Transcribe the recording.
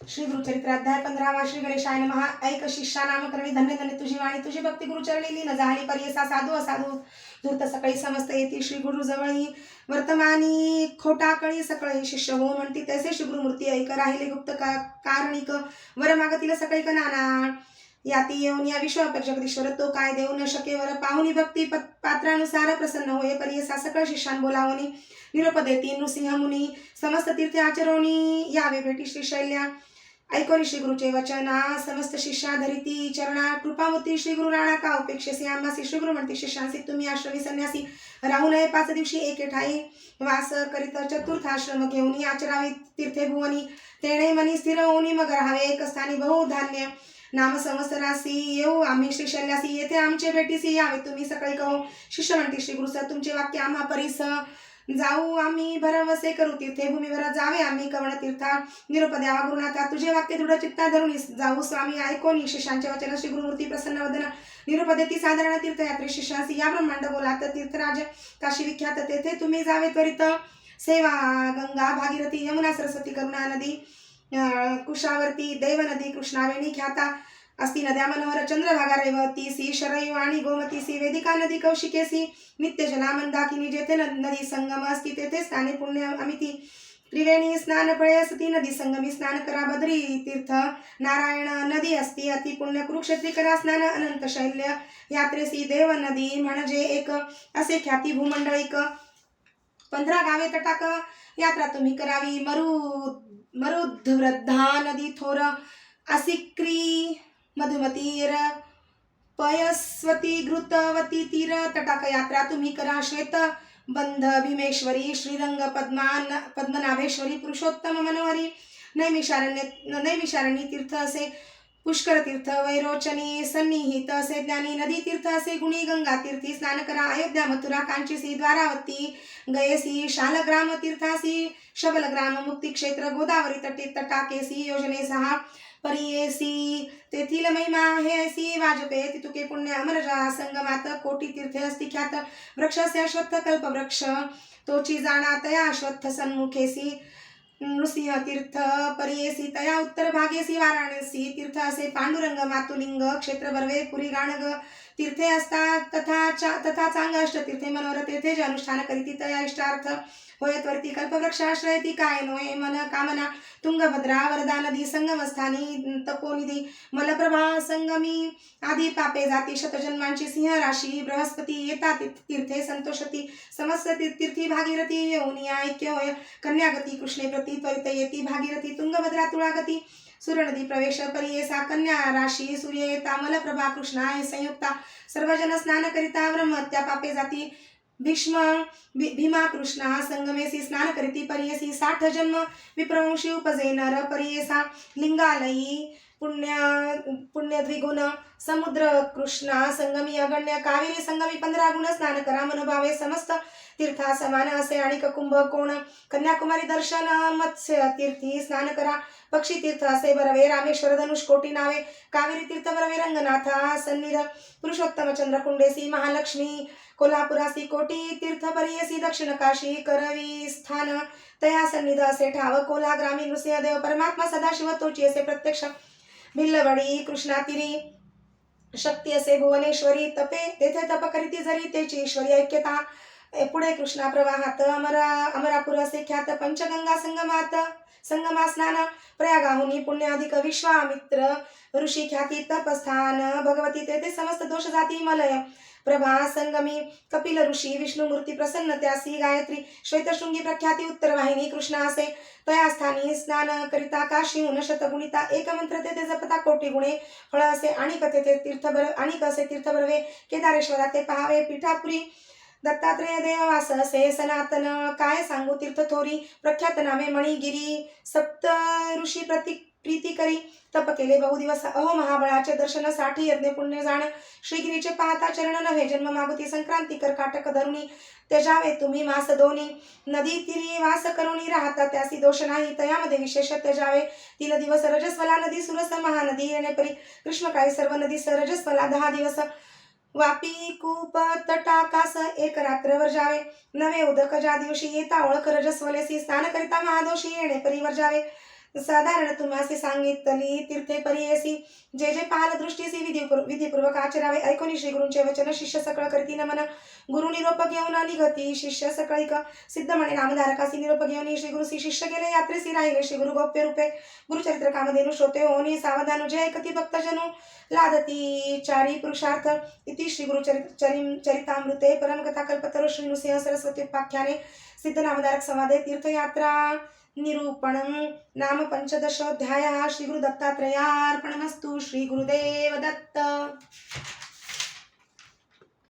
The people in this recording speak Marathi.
श्री गुरुचरित्र अध्याय 15 श्री गणेशाय नमः। ऐक शिष्या नामकरणी धन्य धन्य तुझी वाणी, तुझी भक्ती गुरुचरणी लीन झाली पर्यसा साधू असाधू धूर्त सकळी समस्त येती श्री गुरु जवळी वर्तमानी खोटा कळी सकळे शिष्य हो म्हणती तैसे श्री गुरुमूर्ती ऐक राहिले गुप्त कारणिक वर मागतील सकळीक नाना याती येऊन या विश्वापेक्ष जगदीश्वर तो काय देऊ न शके वर पाहुनी भक्ती पात्रानुसार प्रसन्न होय पर्यसा सकळ शिष्यान बोलावणी निरोप देती नृसिंह मुनी समस्त तीर्थे आचरोणी यावे भेटी श्री शैल्या ऐकोनी श्री गुरुचे वचना समस्त शिष्या धरिती चरणा कृपामूर्ती श्री गुरु राणा का उपेक्षेसी आम्हासी श्री गुरु म्हणते शिष्यांसी तुम्ही आश्रमी संन्यासी राहू नये 5 दिवशी एके ठाई वास करीत चतुर्थ आश्रम घेऊन आचरावे तीर्थे भुवनी तेणे मनी स्थिर होऊनी मग राहावे एक स्थानी बहु धान्य नाम संवत्सरासी येऊ आम्ही श्री शैल्यासी येथे आमचे भेटीसी यावे तुम्ही सकाळी कहो शिष्य म्हणते श्री गुरु सर तुमचे वाक्य आम्हा परीस जाऊ आम्ही भरवसे करू तीर्थे भूमीवर जावे आम्ही कवण तीर्था निरोप द्यावा गुरुनाथा तुझे वाक्य दृढ चित्ता धरुणी जाऊ स्वामी ऐकोनी शिष्यांचे वचन श्री गुरुमूर्ती प्रसन्न वदन निरोप देती साधारण तीर्थयात्रे शिष्यांसी या ब्रह्मांड बोलात तीर्थराज काशी विख्यात तेथे तुम्ही जावे त्वरित सेवा गंगा भागीरथी यमुना सरस्वती करुणा नदी कुशावर्ती देव नदी कृष्णावेणी ख्याता अस्ति नद्या मनोहर चंद्रभागा रेवतीसी शरयू आणि गोमतीसी वेदिका नदी कौशिकेसी नित्य जला मंदाकिनी जेथे नदी संगम असती तेथे स्नाने पुण्य अमिती त्रिवेणी स्नान फळे असती नदी संगमी स्नान करा बद्री तीर्थ नारायण नदी असती अति पुण्य कुरुक्षेत्री करा स्नान अनंत शैल्य यात्रेसी देव नदी म्हणजे एक असे ख्याती भूमंडळिक 15 गावे तटाक यात्रा तुम्ही करावी मरुद्वृद्धा नदी थोर असिक्री मधुमती पयस्वती घृतवती तीर तटाक यात्रा तुम्ही करा श्वेत बंध भीमेश्वरी श्रीरंग पद्मनाभेश्वरी पुरुषोत्तम मनोहरी नैमिषारण्य तीर्थ असे पुष्कर तीर्थ वैरोचनी सन्निहित असे ज्ञानी नदी तीर्थ असे गुणी गंगा तीर्थी स्नान करा अयोध्या मथुरा कांचीसी द्वारावती गयेसी शालग्राम तीर्थासी शबलग्राम मुक्ती क्षेत्र गोदावरी तटे तटाकेसी योजने 6 परियेसी तेथील महिमा हे ऐसी वाजपे तितुके पुण्य अमरजा संगमात कोटी तीर्थे अस्ति ख्यात वृक्षस्य अश्वत्थ कल्प वृक्ष तोची जाणा तया अश्वत्थ सन्मुखेसी नृसिंह तीर्थ परियेसी तया उत्तर भागेसी वाराणसी तीर्थ असे पांडुरंग मातुलिंग क्षेत्र बर्वे पुरी गाणग तीर्थे असतात तथा चांग अष्टतीर्थे मनोहर तेथे जे अनुष्ठान करीती तया इष्टार्थ होय त्वरिती कल्पवृक्षाश्रयती काय नोय मन कामना तुंगभद्रा वरदा नदी संगमस्थानी तपोनिधी मलप्रभा संगमी आदी पापे जाती शतजन्मांची सिंह राशी बृहस्पती येता तीर्थे संतोषती समस्त तीर्थी भागीरथी येऊनी ऐक्य होय कन्यागती कृष्णे प्रती त्वरित येती भागीरथी तुंगभद्रा तुळागती सूर्यनदी प्रवेश परियेसा कन्या राशी सूर्य येता मलप्रभा कृष्णा हे संयुक्ता सर्वजन स्नान करिता ब्रह्मत्या पापे जाती भीमा कृष्णा संगमेसी स्नान करीती परियेसी 60 जन्म विप्रवंशी उपजे नर परियेसा लिंगालयी पुण्य द्विगुण समुद्र कृष्णा संगमी अगण्य कावेरी संगमी 15 गुण स्नान करा मनोभावे समस्त तीर्था समान असे आणि कुंभ कोण कन्याकुमारी दर्शन मत्स्य तीर्थी स्नान करा पक्षी तीर्थ असे बरवे रामेश्वर धनुष कोटी नावे कावेरी तीर्थ बरवे रंगनाथा सन्निध पुरुषोत्तम चंद्रकुंडेसी महालक्ष्मी कोल्हापुरासी कोटी तीर्थ परियेसी दक्षिण काशी करवी स्थान तया सन्निध असे ठाव कोल्हा ग्रामीण नृसिंहदेव परमात्मा सदाशिव तोची असे प्रत्यक्ष भिल्लवडी कृष्णातिरी शक्ती असे भुवनेश्वरी तपे तेथे तप करीती जरी तेची ईश्वरी ऐक्यता पुढे कृष्णा प्रवाहात अमरापूर असे ख्यात पंचगंगा संगमा स्नान प्रयागाहुनी पुण्याधिक विश्वामित्र ऋषी ख्याती तपस्थान भगवती तेथे समस्त दोष जाती मलय प्रभा संगमी कपिल ऋषी विष्णुमूर्ती प्रसन्न त्यासी गायत्री श्वेतशृंगी प्रख्याती उत्तरवाहिनी कृष्णा असे तया स्थानी स्नान करिता काशीहून शतगुणिता एक मंत्र तेथे जपता कोटी गुणे फळ असे आणिक तेथे आणिक असे तीर्थ बरवे केदारेश्वरा ते पहावे पीठापुरी दत्तात्रेय देववास असे सनातन काय सांगू तीर्थ थोरी प्रख्यात नामे मणिगिरी सप्त ऋषी प्रीती करी तप केले बहुदिवस अहो महाबळाचे दर्शन 60 यज्ञ पुण्य जाण श्रीगिरीचे पाहता चरण नव्हे जन्म मागुती संक्रांती कर्काटक धरुणी त्यजावे तुम्ही मास दोनी नदी तिरी वास करुणी राहता त्यासी दोष नाही तयामध्ये विशेष त्यजावे 3 दिवस रजस्वला नदी सुरस महानदी येणेपरी ग्रीष्मकाळी सर्व नदी रजस्वला 10 दिवस वापी कूप तटाकास एक रात्रवर जावे नवे उदक ज्या दिवशी येता ओळख रजस्वलेसी स्नान करिता महादोषी येणे परीवर जावे साधारण तुम्हासे सांगितली तीर्थे परियेसी जे जे पाल दृष्टीसी विधीपूर्वक आचरावे ऐकोनी श्री गुरूंचे वचन शिष्य सकळ करीती नमन गुरु निरोप घेऊन निगती शिष्य सकळिक सिद्ध म्हणे नामधारकासी निरोप घेऊन श्री गुरुसी शिष्य गेले यात्रेसी राहिले श्री गुरु गोप्य रूपे गुरुचरित्र कामधेनु श्रोते होनी सावधान जे ऐकती भक्तजनु लादती चारी पुरुषार्थ इति श्री गुरु चरितामृते परमकथा कल्पतरु श्री नृसिंह सरस्वती उपाख्याने सिद्ध नामधारक संवादे तीर्थयात्रा निरूपणं नाम पंचदशोऽध्यायः श्री गुरु दत्तात्रेयार्पणमस्तु श्री गुरुदेव दत्त।